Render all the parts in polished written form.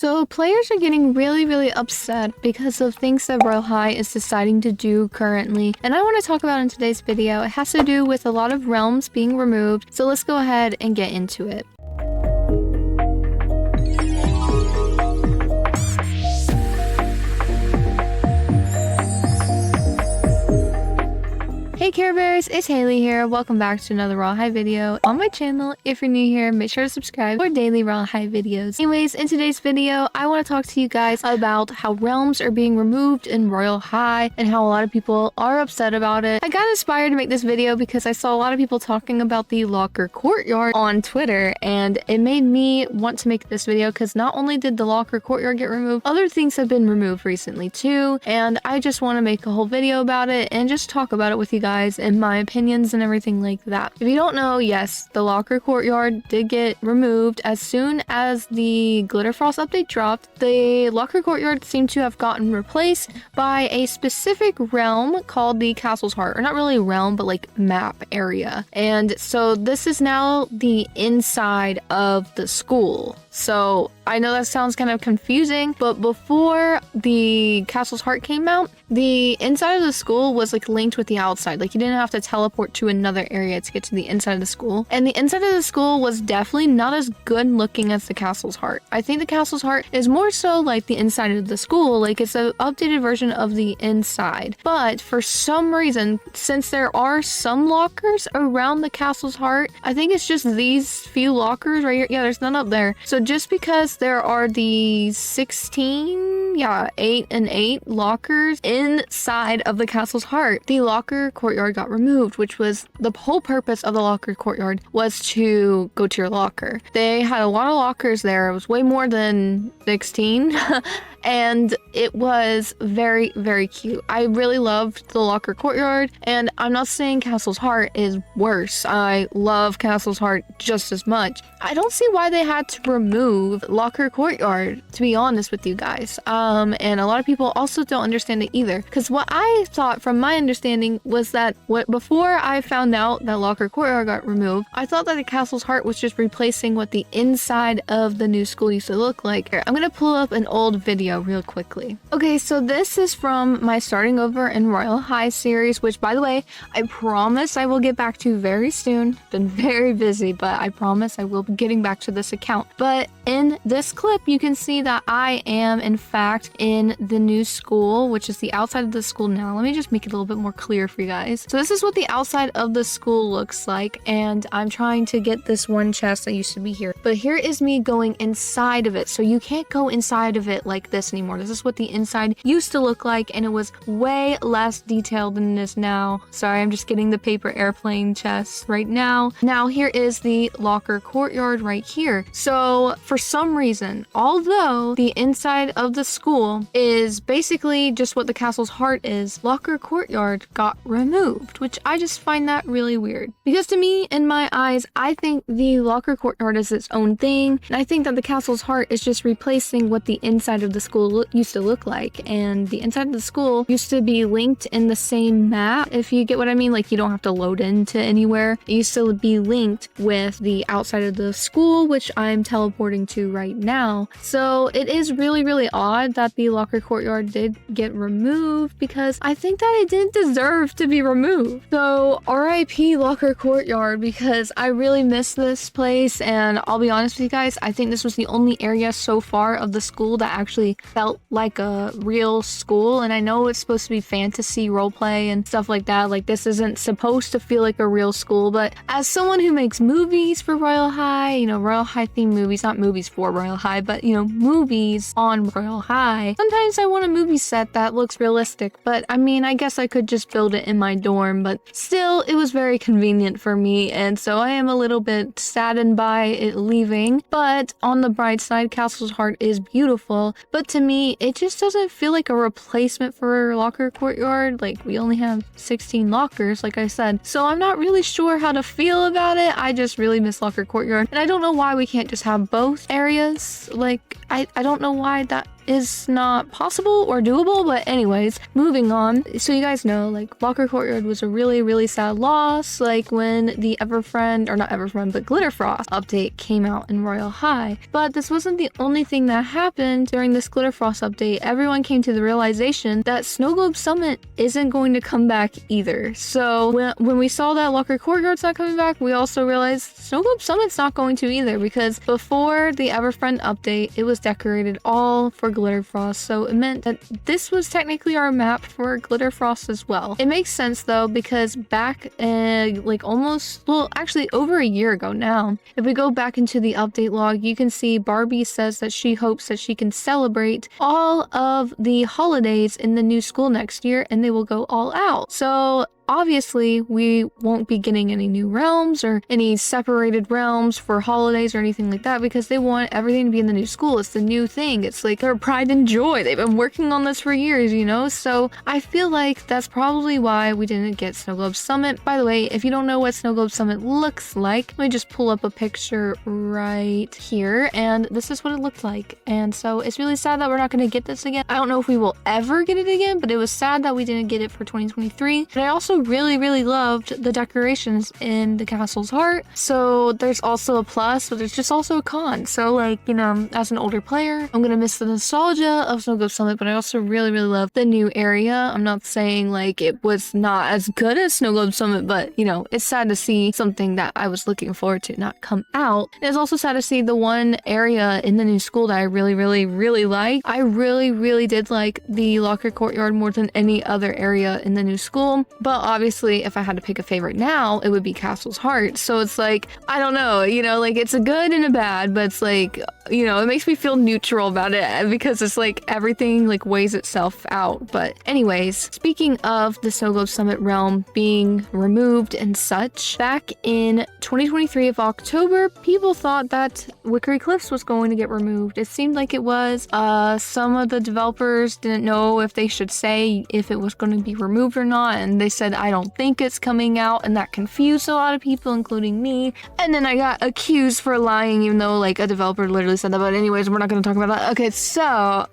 So players are getting really upset because of things that Royale High is deciding to do currently, and I want to talk about in today's video. It has to do with a lot of realms being removed, so let's go ahead and get into it. Hey Care Bears, it's Haley here. Welcome back to another Royale High video on my channel. If you're new here, make sure to subscribe for daily Royale High videos. Anyways, in today's video, I want to talk to you guys about how realms are being removed in Royale High and how a lot of people are upset about it. I got inspired to make this video because I saw a lot of people talking about the locker courtyard on Twitter, and it made me want to make this video because not only did the locker courtyard get removed, other things have been removed recently too, and I just want to make a whole video about it and just talk about it with you guys and my opinions and everything like that. If you don't know, yes, the locker courtyard did get removed as soon as the Glitter Frost update dropped. The locker courtyard seemed to have gotten replaced by a specific realm called the Castle's Heart, or not really realm, but like map area. And so this is now the inside of the school. So I know that sounds kind of confusing, but before the Castle's Heart came out, the inside of the school was like linked with the outside. Like you didn't have to teleport to another area to get to the inside of the school. And the inside of the school was definitely not as good looking as the Castle's Heart. I think the Castle's Heart is more so like the inside of the school. Like it's an updated version of the inside. But for some reason, since there are some lockers around the Castle's Heart, I think it's just these few lockers right here. Yeah, there's none up there. So just because there are the 8 and 8 lockers inside of the Castle's Heart, the locker courtyard got removed, which was the whole purpose of the locker courtyard, was to go to your locker. They had a lot of lockers there. It was way more than 16 and it was very cute. I really loved the locker courtyard, and I'm not saying Castle's Heart is worse. I love Castle's Heart just as much. I don't see why they had to remove locker courtyard, to be honest with you guys. And a lot of people also don't understand it either, because what I thought from my understanding was that before I found out that locker courtyard got removed, I thought that the Castle's Heart was just replacing what the inside of the new school used to look like. Here, I'm gonna pull up an old video real quickly. Okay, so this is from my Starting Over in Royale High series, which by the way, I promise I will get back to very soon. Been very busy, but I promise I will be getting back to this account. But in this clip, you can see that I am in fact in the new school, which is the outside of the school now. Let me just make it a little bit more clear for you guys. So this is what the outside of the school looks like, and I'm trying to get this one chest that used to be here. But here is me going inside of it, so you can't go inside of it like this anymore. This is what the inside used to look like, and it was way less detailed than it is now. Sorry, I'm just getting the paper airplane chest right now. Now here is the locker courtyard right here. So for some reason, although the inside of the school is basically just what the Castle's Heart is, locker courtyard got removed, which I just find that really weird. Because to me, in my eyes, I think the locker courtyard is its own thing, and I think that the Castle's Heart is just replacing what the inside of the school used to look like. And the inside of the school used to be linked in the same map, if you get what I mean. Like you don't have to load into anywhere. It used to be linked with the outside of the school, which I'm teleporting to right now. So it is really odd that the locker courtyard did get removed, because I think that it didn't deserve to be removed. So RIP locker courtyard, because I really miss this place, and I'll be honest with you guys, I think this was the only area so far of the school that actually felt like a real school. And I know it's supposed to be fantasy roleplay and stuff like that, like this isn't supposed to feel like a real school, but as someone who makes movies for Royale High, you know, Royale High themed movies, not movies for Royale High, but you know, movies on Royale High, sometimes I want a movie set that looks realistic. But I mean, I guess I could just build it in my dorm, but still it was very convenient for me, and so I am a little bit saddened by it leaving. But on the bright side, Castle's Heart is beautiful, but to me it just doesn't feel like a replacement for locker courtyard. Like we only have 16 lockers, like I said, so I'm not really sure how to feel about it. I just really miss locker courtyard, and I don't know why we can't just have both areas. Like I don't know why that is not possible or doable, but anyways, moving on. So you guys know, like, Locker Courtyard was a really, really sad loss, like when the Everfriend, or not Everfriend, but Glitterfrost update came out in Royale High. But this wasn't the only thing that happened during this Glitterfrost update. Everyone came to the realization that Snow Globe Summit isn't going to come back either. So when we saw that Locker Courtyard's not coming back, we also realized Snow Globe Summit's not going to either, because before the Everfriend update, it was decorated all for Glitterfrost, so it meant that this was technically our map for Glitterfrost as well. It makes sense though, because back like almost, well, actually over a year ago now, if we go back into the update log, you can see Barbie says that she hopes that she can celebrate all of the holidays in the new school next year and they will go all out. So obviously, we won't be getting any new realms or any separated realms for holidays or anything like that, because they want everything to be in the new school. It's the new thing. It's like their pride and joy. They've been working on this for years, you know? So I feel like that's probably why we didn't get Snow Globe Summit. By the way, if you don't know what Snow Globe Summit looks like, let me just pull up a picture right here, and this is what it looked like. And so it's really sad that we're not going to get this again. I don't know if we will ever get it again, but it was sad that we didn't get it for 2023. But I also really loved the decorations in the castle's heart, so there's also a plus, but there's just also a con. So, like, you know, as an older player, I'm gonna miss the nostalgia of Snow Globe Summit, but I also really love the new area. I'm not saying like it was not as good as Snow Globe Summit, but you know, it's sad to see something that I was looking forward to not come out. And it's also sad to see the one area in the new school that I really liked. I really did like the Locker Courtyard more than any other area in the new school, but obviously if I had to pick a favorite now, it would be Castle's Heart. So it's like, I don't know, you know, like it's a good and a bad, but it's like, you know, it makes me feel neutral about it because it's like everything like weighs itself out. But anyways, speaking of the Snow Globe Summit realm being removed and such, back in 2023 of October, people thought that Wickery Cliffs was going to get removed. It seemed like it was. Some of the developers didn't know if they should say if it was going to be removed or not, and they said, I don't think it's coming out, and that confused a lot of people, including me. And then I got accused for lying, even though like a developer literally said that. But anyways, we're not going to talk about that. Okay, so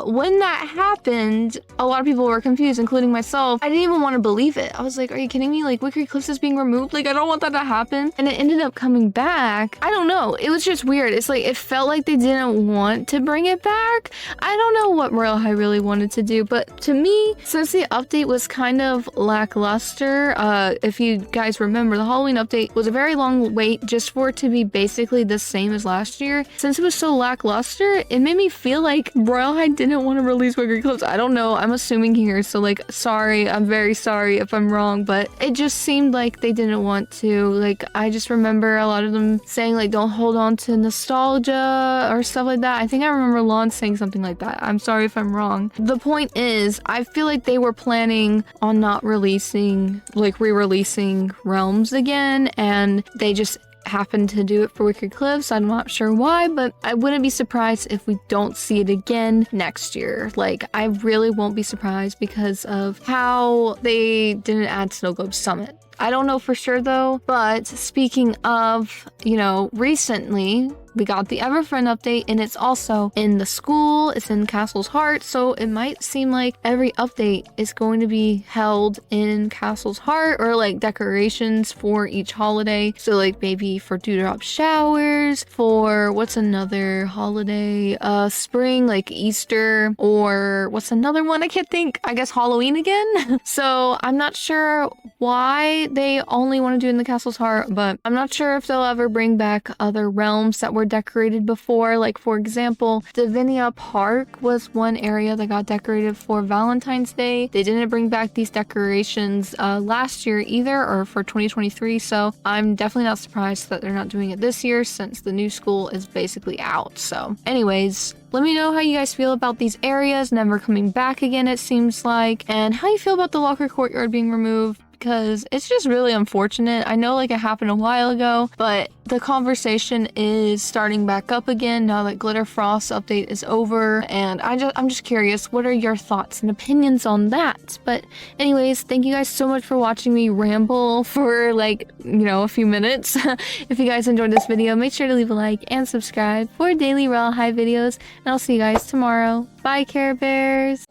when that happened, a lot of people were confused, including myself. I didn't even want to believe it. I was like, are you kidding me? Like, Wickery Cliffs is being removed? Like, I don't want that to happen. And it ended up coming back. I don't know. It was just weird. It's like, it felt like they didn't want to bring it back. I don't know what Royale High really wanted to do, but to me, since the update was kind of lackluster, if you guys remember, the Halloween update was a very long wait just for it to be basically the same as last year. Since it was so lackluster, it made me feel like Royale High didn't want to release Wickery Cliffs. I don't know. I'm assuming here, so like, sorry. I'm very sorry if I'm wrong, but it just seemed like they didn't want to. Like, I just remember a lot of them saying like, don't hold on to nostalgia or stuff like that. I think I remember Lon saying something like that. I'm sorry if I'm wrong. The point is, I feel like they were planning on not releasing, like re-releasing realms again, and they just happened to do it for Wickery Cliffs. I'm not sure why, but I wouldn't be surprised if we don't see it again next year. Like, I really won't be surprised because of how they didn't add Snow Globe Summit. I don't know for sure though, but speaking of, you know, recently we got the Everfriend update, and it's also in the school, it's in Castle's Heart, so it might seem like every update is going to be held in Castle's Heart, or like decorations for each holiday. So like maybe for dewdrop showers, for what's another holiday, spring, like Easter, or what's another one I can't think, I guess Halloween again. So I'm not sure why they only want to do it in the Castle's Heart, but I'm not sure if they'll ever bring back other realms that were decorated before. Like, for example, Divinia Park was one area that got decorated for Valentine's Day. They didn't bring back these decorations last year either, or for 2023, so I'm definitely not surprised that they're not doing it this year since the new school is basically out. So anyways, let me know how you guys feel about these areas never coming back again, it seems like, and how you feel about the Locker Courtyard being removed, because it's just really unfortunate. I know like it happened a while ago, but the conversation is starting back up again now that Glitter Frost update is over, and I'm just curious, what are your thoughts and opinions on that? But anyways, thank you guys so much for watching me ramble for like, you know, a few minutes. If you guys enjoyed this video, make sure to leave a like and subscribe for daily Royale High videos, and I'll see you guys tomorrow. Bye, Care Bears!